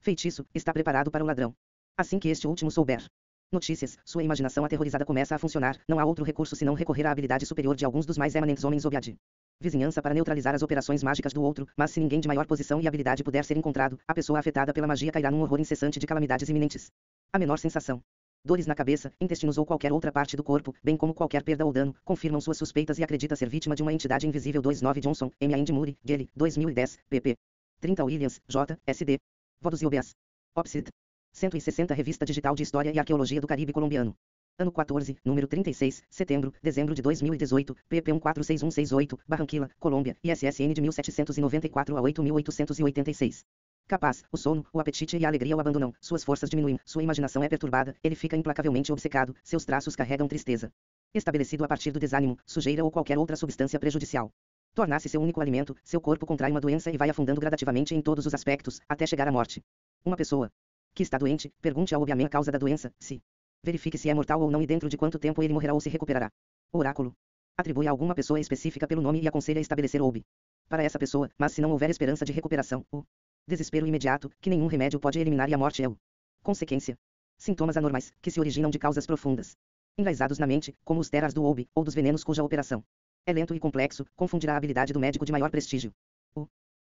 feitiço está preparado para o ladrão. Assim que este último souber notícias, sua imaginação aterrorizada começa a funcionar. Não há outro recurso senão recorrer à habilidade superior de alguns dos mais eminentes homens Obiá de vizinhança para neutralizar as operações mágicas do outro, mas se ninguém de maior posição e habilidade puder ser encontrado, a pessoa afetada pela magia cairá num horror incessante de calamidades iminentes. A menor sensação, dores na cabeça, intestinos ou qualquer outra parte do corpo, bem como qualquer perda ou dano, confirmam suas suspeitas e acredita ser vítima de uma entidade invisível. 29 Johnson, M.A. de Moore, Gale, 2010, pp. 30 Williams, J. S.D. Vodos e Obiás. Opsit. 160 Revista Digital de História e Arqueologia do Caribe Colombiano. Ano 14, número 36, setembro, dezembro de 2018, pp 146168, Barranquilla, Colômbia, ISSN de 1794 a 8886. Capaz, o sono, o apetite e a alegria o abandonam, suas forças diminuem, sua imaginação é perturbada, ele fica implacavelmente obcecado, seus traços carregam tristeza. Estabelecido a partir do desânimo, sujeira ou qualquer outra substância prejudicial. Tornar-se seu único alimento, seu corpo contrai uma doença e vai afundando gradativamente em todos os aspectos, até chegar à morte. Uma pessoa que está doente, pergunte ao Obiamen a causa da doença, se verifique se é mortal ou não e dentro de quanto tempo ele morrerá ou se recuperará. O oráculo Atribui a alguma pessoa específica pelo nome e aconselha a estabelecer OB para essa pessoa, mas se não houver esperança de recuperação, o desespero imediato, que nenhum remédio pode eliminar, e a morte é o consequência. Sintomas anormais, que se originam de causas profundas, enraizados na mente, como os teras do OB, ou dos venenos cuja operação é lento e complexo, confundirá a habilidade do médico de maior prestígio.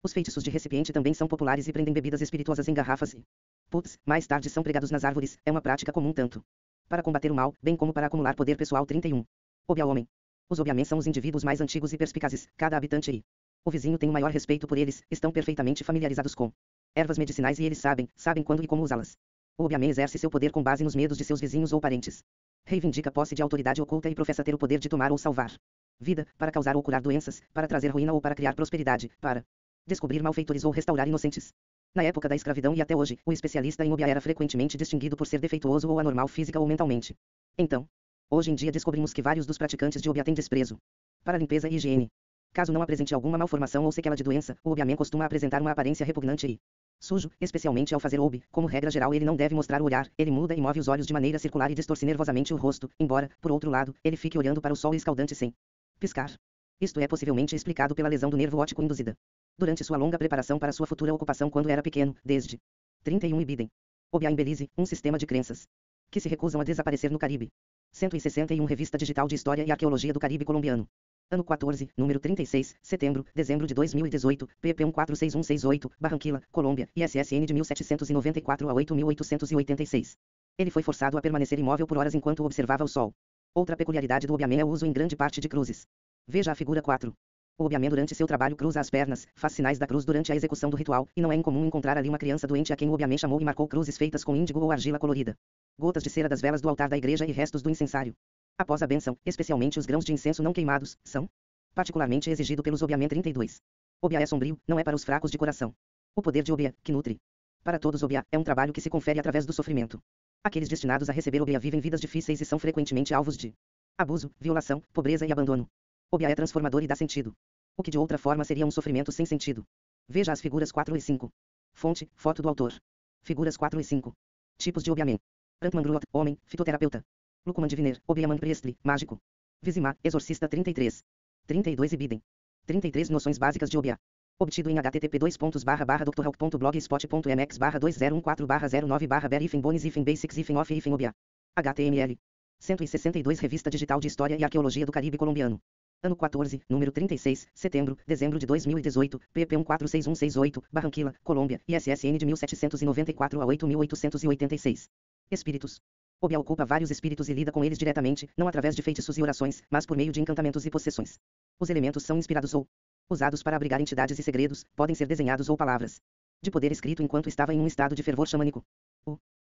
Os feitiços de recipiente também são populares e prendem bebidas espirituosas em garrafas e puts, mais tarde são pregados nas árvores, é uma prática comum tanto para combater o mal, bem como para acumular poder pessoal. 31. Obi ao homem. Os Obiamens são os indivíduos mais antigos e perspicazes, cada habitante e o vizinho tem o maior respeito por eles, estão perfeitamente familiarizados com ervas medicinais e eles sabem quando e como usá-las. O Obiamem exerce seu poder com base nos medos de seus vizinhos ou parentes. Reivindica posse de autoridade oculta e professa ter o poder de tomar ou salvar vida, para causar ou curar doenças, para trazer ruína ou para criar prosperidade, para descobrir malfeitores ou restaurar inocentes. Na época da escravidão e até hoje, o especialista em Obiá era frequentemente distinguido por ser defeituoso ou anormal física ou mentalmente. Então, hoje em dia descobrimos que vários dos praticantes de Obiá têm desprezo para limpeza e higiene. Caso não apresente alguma malformação ou sequela de doença, o Obiamem costuma apresentar uma aparência repugnante e sujo, especialmente ao fazer Obi. Como regra geral, ele não deve mostrar o olhar, ele muda e move os olhos de maneira circular e distorce nervosamente o rosto, embora, por outro lado, ele fique olhando para o sol escaldante sem piscar. Isto é possivelmente explicado pela lesão do nervo óptico induzida durante sua longa preparação para sua futura ocupação quando era pequeno, desde 31 e Biden. Obiá em Belize, um sistema de crenças que se recusam a desaparecer no Caribe. 161 Revista Digital de História e Arqueologia do Caribe Colombiano. Ano 14, número 36, setembro, dezembro de 2018, pp 146168, Barranquilla, Colômbia, ISSN de 1794 a 8886. Ele foi forçado a permanecer imóvel por horas enquanto observava o sol. Outra peculiaridade do Obiamem é o uso em grande parte de cruzes. Veja a figura 4. O Obiamem durante seu trabalho cruza as pernas, faz sinais da cruz durante a execução do ritual, e não é incomum encontrar ali uma criança doente a quem o Obiamem chamou e marcou cruzes feitas com índigo ou argila colorida, gotas de cera das velas do altar da igreja e restos do incensário. Após a bênção, especialmente os grãos de incenso não queimados, são particularmente exigido pelos Obiamem. 32. Obiá é sombrio, não é para os fracos de coração. O poder de Obiá, que nutre para todos Obiá, é um trabalho que se confere através do sofrimento. Aqueles destinados a receber Obiá vivem vidas difíceis e são frequentemente alvos de abuso, violação, pobreza e abandono. Obiá é transformador e dá sentido o que de outra forma seria um sofrimento sem sentido. Veja as figuras 4 e 5. Fonte, foto do autor. Figuras 4 e 5. Tipos de Obiamem. Brantman Gruot, homem, fitoterapeuta. Lucuman Diviner, Obiaman Priestly, mágico. Vizimá, exorcista. 33. 32 e Biden. 33 Noções básicas de Obiá. Obtido em http://drhelp.blogspot.mx/2014/09/ber-basics-off-obiá. HTML. 162 Revista Digital de História e Arqueologia do Caribe Colombiano. Ano 14, número 36, setembro, dezembro de 2018, pp 146168, Barranquilla, Colômbia, ISSN de 1794 a 8886. Espíritos. Obiá ocupa vários espíritos e lida com eles diretamente, não através de feitiços e orações, mas por meio de encantamentos e possessões. Os elementos são inspirados ou usados para abrigar entidades e segredos, podem ser desenhados ou palavras de poder escrito enquanto estava em um estado de fervor xamânico.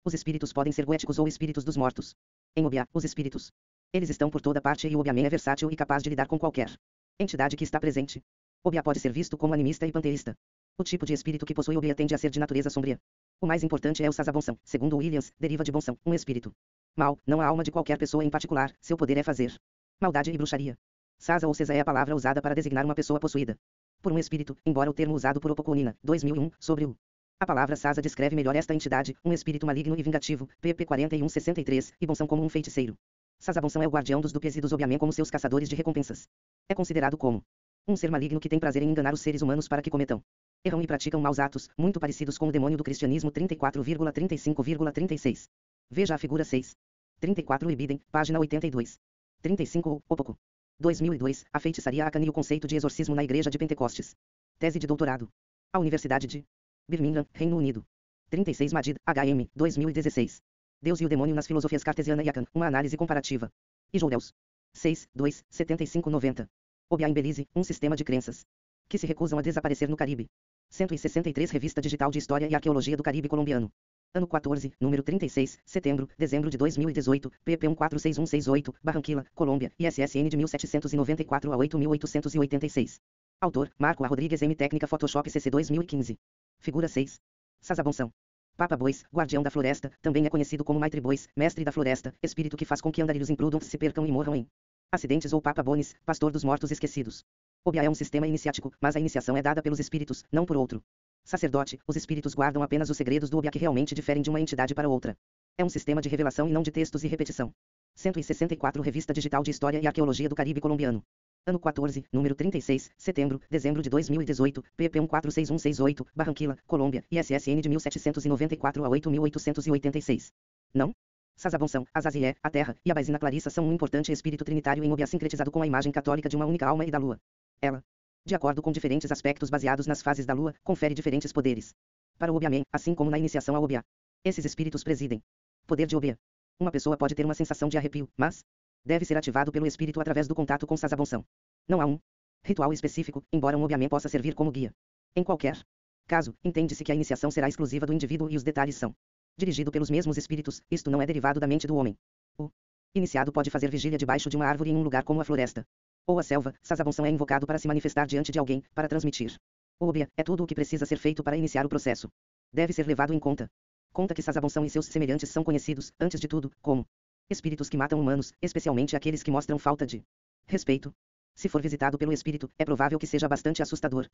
Os espíritos podem ser goéticos ou espíritos dos mortos. Em Obiá, os espíritos eles estão por toda parte e o Obiamem é versátil e capaz de lidar com qualquer entidade que está presente. Obiá pode ser visto como animista e panteísta. O tipo de espírito que possui Obiá tende a ser de natureza sombria. O mais importante é o Sazabonção, segundo Williams, deriva de bonção, um espírito mal, não a alma de qualquer pessoa em particular, seu poder é fazer maldade e bruxaria. Sasa ou Cesa é a palavra usada para designar uma pessoa possuída por um espírito, embora o termo usado por Opoconina, 2001, sobre o a palavra Sasa descreve melhor esta entidade, um espírito maligno e vingativo, pp 4163, e bonção como um feiticeiro. Sazabonção é o guardião dos dupes e dos Obiamem como seus caçadores de recompensas. É considerado como um ser maligno que tem prazer em enganar os seres humanos para que cometam erram e praticam maus atos, muito parecidos com o demônio do cristianismo. 34,35,36. Veja a figura 6. 34 e Biden, página 82. 35 Opoco. 2002, a feitiçaria Akan e o conceito de exorcismo na Igreja de Pentecostes. Tese de doutorado. A Universidade de Birmingham, Reino Unido. 36 Madid, HM, 2016. Deus e o demônio nas filosofias cartesiana e Akan, uma análise comparativa. E Joudeus. 6, 2, 75-90. Obiá em Belize, um sistema de crenças que se recusam a desaparecer no Caribe. 163 Revista Digital de História e Arqueologia do Caribe Colombiano. Ano 14, número 36, setembro, dezembro de 2018, pp 146168, Barranquilla, Colômbia, ISSN de 1794 a 8886. Autor, Marco A. Rodrigues M. Técnica Photoshop CC 2015. Figura 6. Sazabonção. Papa Bois, guardião da floresta, também é conhecido como Maitre Bois, mestre da floresta, espírito que faz com que andarilhos imprudentes se percam e morram em acidentes, ou Papa Bonis, pastor dos mortos esquecidos. Obiá é um sistema iniciático, mas a iniciação é dada pelos espíritos, não por outro sacerdote. Os espíritos guardam apenas os segredos do Obiá que realmente diferem de uma entidade para outra. É um sistema de revelação e não de textos e repetição. 164 Revista Digital de História e Arqueologia do Caribe Colombiano. Ano 14, número 36, setembro, dezembro de 2018, pp 146168, Barranquilla, Colômbia, ISSN de 1794 a 8886. Não? Sazabonsão, Azazié, a Terra e a Baizina Clarissa são um importante espírito trinitário em Obiá sincretizado com a imagem católica de uma única alma e da Lua. Ela, de acordo com diferentes aspectos baseados nas fases da Lua, confere diferentes poderes. Para o Obiamém, assim como na iniciação ao Obiá. Esses espíritos presidem. Poder de Obiá. Uma pessoa pode ter uma sensação de arrepio, mas deve ser ativado pelo espírito através do contato com Sazabonsão. Não há um ritual específico, embora um Obiamém possa servir como guia. Em qualquer caso, entende-se que a iniciação será exclusiva do indivíduo e os detalhes são dirigido pelos mesmos espíritos, isto não é derivado da mente do homem. O iniciado pode fazer vigília debaixo de uma árvore em um lugar como a floresta ou a selva. Sazabonsão é invocado para se manifestar diante de alguém, para transmitir. O Obiá é tudo o que precisa ser feito para iniciar o processo. Deve ser levado em conta. Conta que Sazabonsão e seus semelhantes são conhecidos, antes de tudo, como espíritos que matam humanos, especialmente aqueles que mostram falta de respeito. Se for visitado pelo espírito, é provável que seja bastante assustador.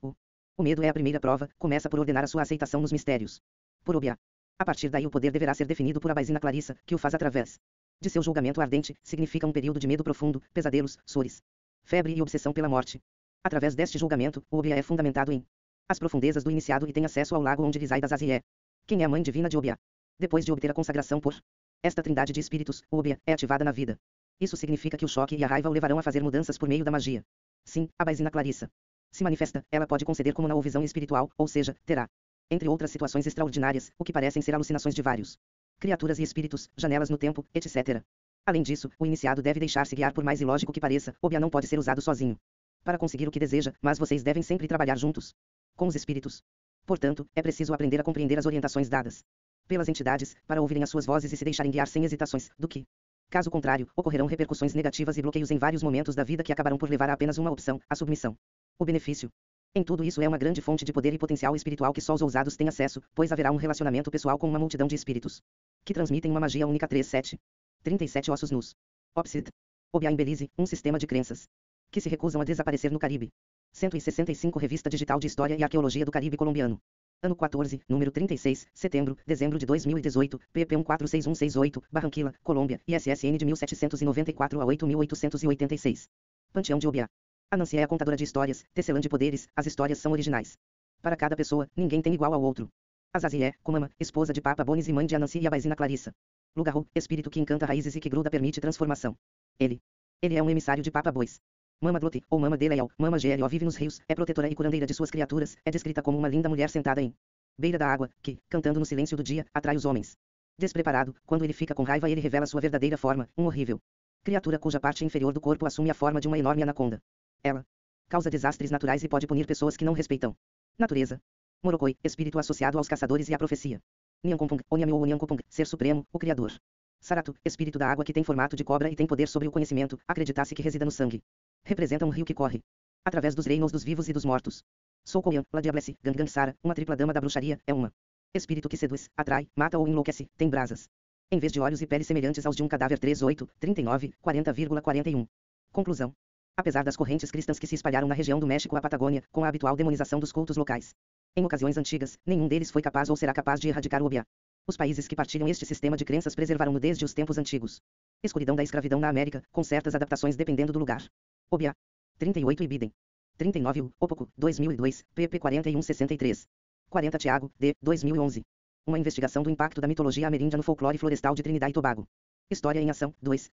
O medo é a primeira prova, começa por ordenar a sua aceitação nos mistérios. Por Obiá. A partir daí o poder deverá ser definido por a Baizina Clarissa, que o faz através de seu julgamento ardente, significa um período de medo profundo, pesadelos, sores, febre e obsessão pela morte. Através deste julgamento, o Obiá é fundamentado em as profundezas do iniciado e tem acesso ao lago onde reside Azazié. Quem é a mãe divina de Obiá? Depois de obter a consagração por esta trindade de espíritos, o Obiá é ativada na vida. Isso significa que o choque e a raiva o levarão a fazer mudanças por meio da magia. Sim, a Baizina Clarissa se manifesta, ela pode conceder como na visão espiritual, ou seja, terá, entre outras situações extraordinárias, o que parecem ser alucinações de vários criaturas e espíritos, janelas no tempo, etc. Além disso, o iniciado deve deixar-se guiar por mais ilógico que pareça. Obiá não pode ser usado sozinho para conseguir o que deseja, mas vocês devem sempre trabalhar juntos com os espíritos. Portanto, é preciso aprender a compreender as orientações dadas pelas entidades, para ouvirem as suas vozes e se deixarem guiar sem hesitações, do que, caso contrário, ocorrerão repercussões negativas e bloqueios em vários momentos da vida que acabarão por levar a apenas uma opção, a submissão. O benefício em tudo isso é uma grande fonte de poder e potencial espiritual que só os ousados têm acesso, pois haverá um relacionamento pessoal com uma multidão de espíritos que transmitem uma magia única. 37 ossos nus. Opsit. Obiá em Belize, um sistema de crenças que se recusam a desaparecer no Caribe. 165 Revista Digital de História e Arqueologia do Caribe Colombiano. Ano 14, número 36, setembro, dezembro de 2018, pp 146168, Barranquilla, Colômbia, ISSN de 1794 a 8886. Panteão de Obiá. Anansi é a contadora de histórias, tecelã de poderes, as histórias são originais. Para cada pessoa, ninguém tem igual ao outro. Azazié, Comama, esposa de Papa Bonis e mãe de Anansi e a Baizina Clarissa. Lugarro, espírito que encanta raízes e que gruda permite transformação. Ele é um emissário de Papa Bois. Mama Dlote, ou Mama Delayal, Mama Gelo vive nos rios, é protetora e curandeira de suas criaturas, é descrita como uma linda mulher sentada em beira da água, que, cantando no silêncio do dia, atrai os homens. Despreparado, quando ele fica com raiva ele revela sua verdadeira forma, um horrível criatura cuja parte inferior do corpo assume a forma de uma enorme anaconda. Ela causa desastres naturais e pode punir pessoas que não respeitam natureza. Morocoi, espírito associado aos caçadores e à profecia. Nyankompung, Onyame ou Nyankopung, ser supremo, o criador. Saratu, espírito da água que tem formato de cobra e tem poder sobre o conhecimento, acredita-se que resida no sangue. Representa um rio que corre através dos reinos dos vivos e dos mortos. Soukoyan, La Diablesse, Gangansara, uma tripla dama da bruxaria, é uma espírito que seduz, atrai, mata ou enlouquece, tem brasas em vez de olhos e pele semelhantes aos de um cadáver. 38, 39, 40,41. Conclusão. Apesar das correntes cristãs que se espalharam na região do México à Patagônia, com a habitual demonização dos cultos locais, em ocasiões antigas, nenhum deles foi capaz ou será capaz de erradicar o Obiá. Os países que partilham este sistema de crenças preservaram-no desde os tempos antigos. Escuridão da escravidão na América, com certas adaptações dependendo do lugar. Obiá. 38 Ibidem. 39 Opoco, 2002, pp 4163. 40 Tiago, D. 2011. Uma investigação do impacto da mitologia ameríndia no folclore florestal de Trinidad e Tobago. História em Ação, 2,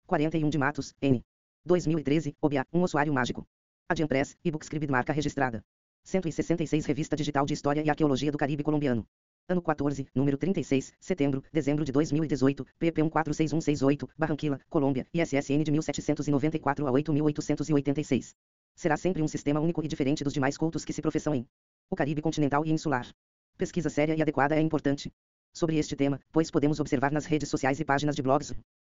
41 de Matos, N. 2013, Obiá, um ossuário mágico. Adian Press, e-book Scribd marca registrada. 166 Revista Digital de História e Arqueologia do Caribe Colombiano. Ano 14, número 36, setembro, dezembro de 2018, pp 146168, Barranquilla, Colômbia, ISSN de 1794 a 8886. Será sempre um sistema único e diferente dos demais cultos que se professam em o Caribe continental e insular. Pesquisa séria e adequada é importante sobre este tema, pois podemos observar nas redes sociais e páginas de blogs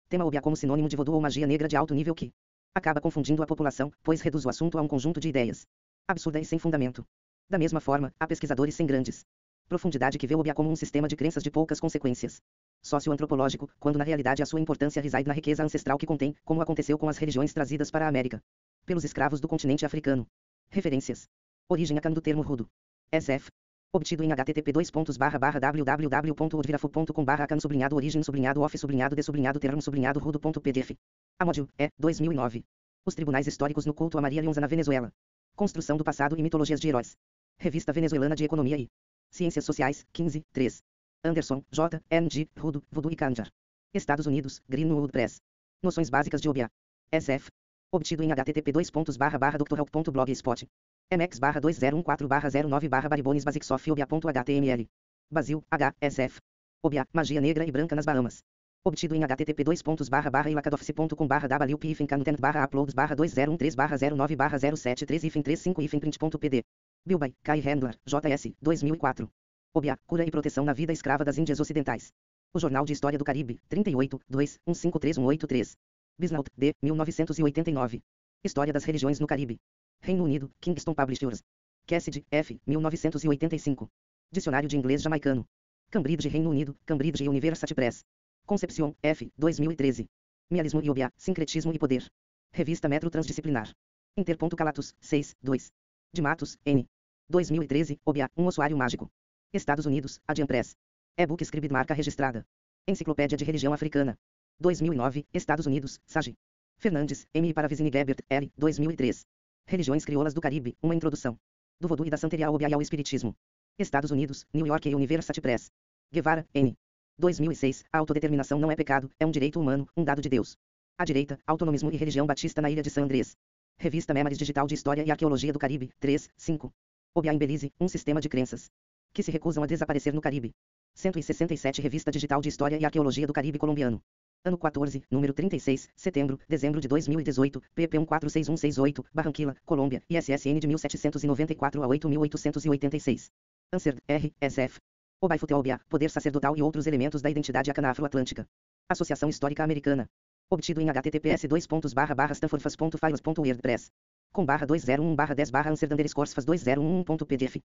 tema Obiá como sinônimo de voodoo ou magia negra de alto nível que acaba confundindo a população, pois reduz o assunto a um conjunto de ideias absurda e sem fundamento. Da mesma forma, há pesquisadores sem grandes profundidade que vê o Obiá como um sistema de crenças de poucas consequências socioantropológico, quando na realidade a sua importância reside na riqueza ancestral que contém, como aconteceu com as religiões trazidas para a América pelos escravos do continente africano. Referências. Origem acano do termo rudo. SF. Obtido em http://www.odgrafo.com/origem_off_de_termo_de_rudo.pdf. Amódio, 2009. Os Tribunais Históricos no Culto a Maria Leonza na Venezuela. Construção do Passado e Mitologias de Heróis. Revista Venezuelana de Economia e Ciências Sociais, 15, 3. Anderson, J. N. G. Rudo, Voodoo e Kanjar. Estados Unidos, Greenwood Press. Noções básicas de OBA. SF. Obtido em http://drhelp.blogspot. mx/2014/09/baribones basicsoft obia.html. Basil, H. SF. OBA, Magia Negra e Branca nas Bahamas. Obtido em http://ilacadoffice.com/wp-uploads/2013/09/073-print.pd. Bilby, Kai Handler, J.S., 2004. OBA, Cura e Proteção na Vida Escrava das Índias Ocidentais. O Jornal de História do Caribe, 38, 2, 153183. Bisnaut, D. 1989. História das Religiões no Caribe. Reino Unido, Kingston Publishers. Cassidy, F. 1985. Dicionário de Inglês Jamaicano. Cambridge, Reino Unido, Cambridge University Press. Concepcion, F. 2013. Mialismo e OBA, Sincretismo e Poder. Revista Metro Transdisciplinar. Inter.Calatus, 6, 2. De Matos, N. 2013, OBA, Um Ossuário Mágico. Estados Unidos, Adian Press. E-book Scribd marca registrada. Enciclopédia de Religião Africana. 2009, Estados Unidos, Sage. Fernandes, M. Paravicini Gebert, L. 2003. Religiões Crioulas do Caribe, uma introdução. Do Vodou e da Santeria ao OBA e ao Espiritismo. Estados Unidos, New York University Press. Guevara, N. 2006, a autodeterminação não é pecado, é um direito humano, um dado de Deus. À direita, Autonomismo e Religião Batista na Ilha de San Andrés. Revista Memories Digital de História e Arqueologia do Caribe, 3, 5. OBA em Belize, um sistema de crenças que se recusam a desaparecer no Caribe. 167 Revista Digital de História e Arqueologia do Caribe Colombiano. Ano 14, número 36, setembro, dezembro de 2018, pp 146168, Barranquilla, Colômbia, ISSN de 1794 a 8886. Anserd, R, SF. Obaifute-OBA, Poder Sacerdotal e Outros Elementos da Identidade Acana-Afro-Atlântica. Associação Histórica Americana. Obtido em https://stanfordfas.files.wordpress. com/201/10/Amsterdam_Corsfas2011.pdf.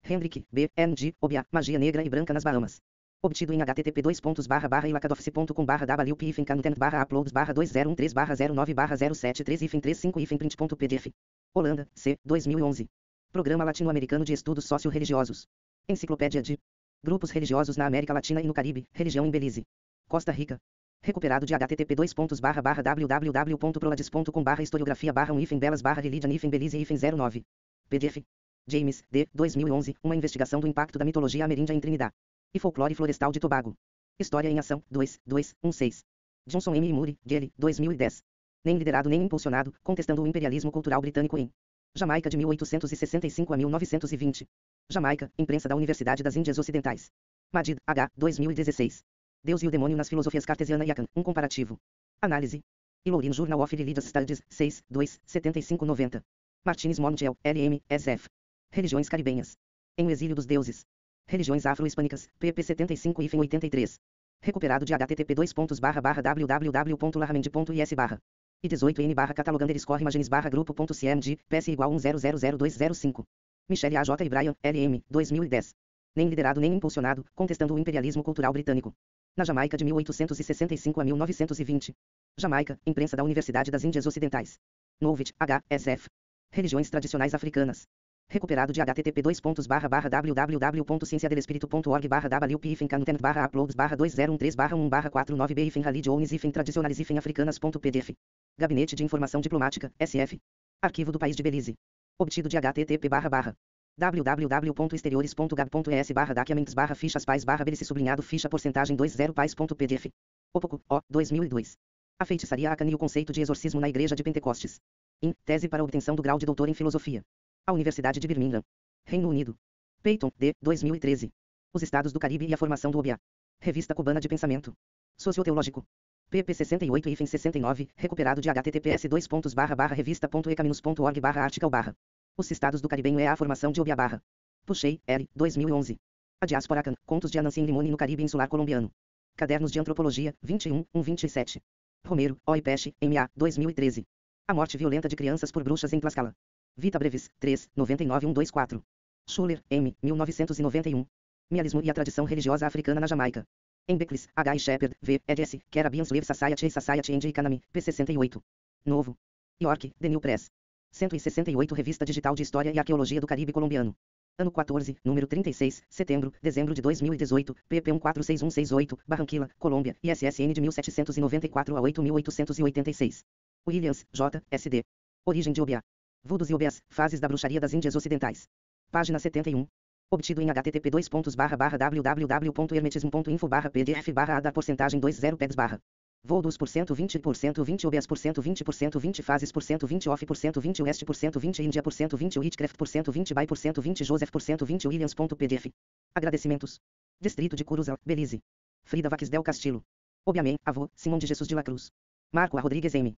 Hendrik, B. N. G. OBA, Magia Negra e Branca nas Bahamas. Obtido em http://ilacadoffice.com/wp-uploads/2013/09/073-print.pdf. Holanda, C. 2011. Programa Latino-Americano de Estudos Socio-Religiosos. Enciclopédia de Grupos Religiosos na América Latina e no Caribe, Religião em Belize. Costa Rica. Recuperado de http://www.prolades.com/historiografia/belas/religion-Belize-09. PDF. James, D. 2011, uma investigação do impacto da mitologia ameríndia em Trinidad e folclore florestal de Tobago. História em Ação, 2, 2, 16. Johnson M. Murray, Gelly, 2010. Nem liderado nem impulsionado, contestando o imperialismo cultural britânico em Jamaica de 1865 a 1920. Jamaica, Imprensa da Universidade das Índias Ocidentais. Madid, H. 2016. Deus e o Demônio nas Filosofias Cartesiana e Akan, um comparativo. Análise. Ilourino Journal of Religious Studies, 6, 2, 75-90. Martins Montiel, L.M., SF. Religiões Caribenhas. Em o Exílio dos Deuses. Religiões Afro-Hispânicas, pp 75 e 83. Recuperado de http://www.larramendi.is/ e 18n/catalogando_imagens/grupo.cmg, PS igual 100205. Michelle A.J. e Brian, L.M., 2010. Nem liderado nem impulsionado, contestando o imperialismo cultural britânico. Na Jamaica de 1865 a 1920. Jamaica, Imprensa da Universidade das Índias Ocidentais. Novit, H. SF. Religiões Tradicionais Africanas. Recuperado de http://www.cienciadelespiritu.org/wp-uploads/2013/49b-religiões-tradicionais-africanas.pdf. Gabinete de Informação Diplomática, SF. Arquivo do País de Belize. Obtido de http://www.exteriores.gab.es/documents/fichas/pais/belize-ficha porcentagem 20 pais.pdf. Opoco, O. 2002. A feitiçaria Akan e o conceito de exorcismo na Igreja de Pentecostes. In, tese para obtenção do grau de doutor em filosofia. A Universidade de Birmingham. Reino Unido. Peyton, D. 2013. Os Estados do Caribe e a formação do OBA. Revista Cubana de Pensamento Socioteológico. pp 68 e 69, recuperado de https://revista.ecaminos.org/article/. Os Estados do Caribenho é a formação de OBA/. Puxei, L. 2011. A Diáspora Akan, Contos de Anansi Limoni no Caribe Insular Colombiano. Cadernos de Antropologia, 21, 127. Romero, O. e Pesce, M.A., 2013. A Morte Violenta de Crianças por Bruxas em Tlaxcala. Vita Brevis, 3, 99-124. Schuller, M., 1991. Mialismo e a Tradição Religiosa Africana na Jamaica. Em Beckless, H. e Shepard, V. eds. Caribbean Slave Society e Society and Economy, p. 68. Novo York, The New Press. 168 Revista Digital de História e Arqueologia do Caribe Colombiano. Ano 14, número 36, setembro, dezembro de 2018, pp 146168, Barranquilla, Colômbia, ISSN de 1794 a 8886. Williams, J. S.D. Origem de Obiá. Vudos e Obiás, fases da bruxaria das Índias Ocidentais. Página 71. Obtido em http://www.hermetismo.info/pdf/a da porcentagem 20 pegs/. Voo dos por cento 20% 20 obias% 20% 20 fases% 20 off% 20 west% 20 Índia% 20 Whitcraft% 20 by% 20 Joseph% 20 Williams.pdf. Agradecimentos. Distrito de Curuzal, Belize. Frida Vaques del Castillo. Obiamém, avô, Simão de Jesus de la Cruz. Marco A. Rodrigues M.